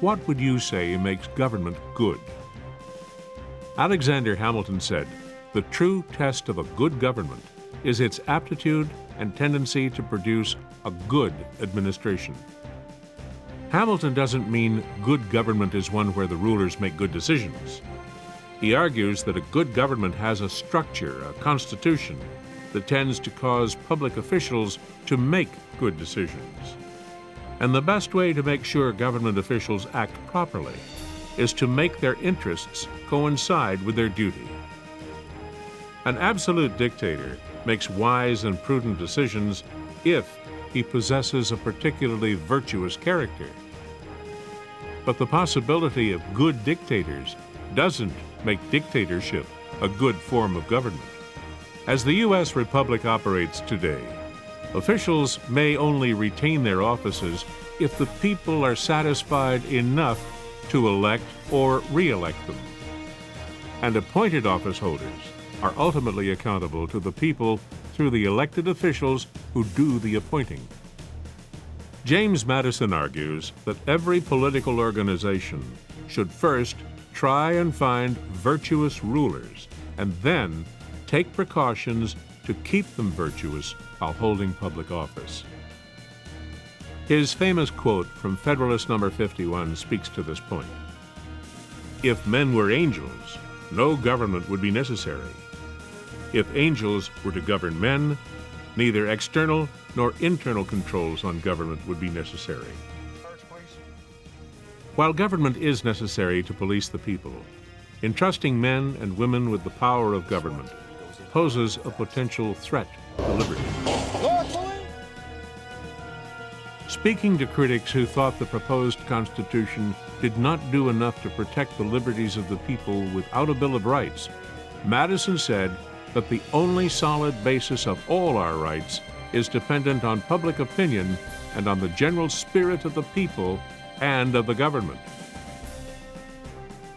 What would you say makes government good? Alexander Hamilton said, "The true test of a good government is its aptitude and tendency to produce a good administration." Hamilton doesn't mean good government is one where the rulers make good decisions. He argues that a good government has a structure, a constitution, that tends to cause public officials to make good decisions. And the best way to make sure government officials act properly is to make their interests coincide with their duty. An absolute dictator makes wise and prudent decisions if he possesses a particularly virtuous character. But the possibility of good dictators doesn't make dictatorship a good form of government. As the U.S. Republic operates today, officials may only retain their offices if the people are satisfied enough to elect or re-elect them. And appointed office holders are ultimately accountable to the people through the elected officials who do the appointing. James Madison argues that every political organization should first try and find virtuous rulers and then take precautions to keep them virtuous while holding public office. His famous quote from Federalist No. 51 speaks to this point. "If men were angels, no government would be necessary. If angels were to govern men, neither external nor internal controls on government would be necessary." While government is necessary to police the people, entrusting men and women with the power of government poses a potential threat to liberty. Speaking to critics who thought the proposed Constitution did not do enough to protect the liberties of the people without a Bill of Rights, Madison said that the only solid basis of all our rights is dependent on public opinion and on the general spirit of the people and of the government.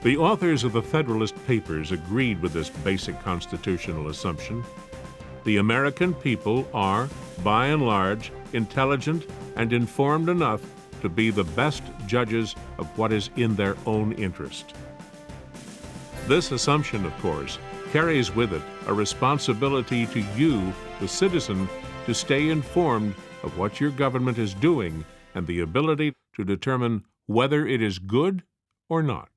The authors of the Federalist Papers agreed with this basic constitutional assumption. The American people are, by and large, intelligent and informed enough to be the best judges of what is in their own interest. This assumption, of course, carries with it a responsibility to you, the citizen, to stay informed of what your government is doing and the ability to determine whether it is good or not.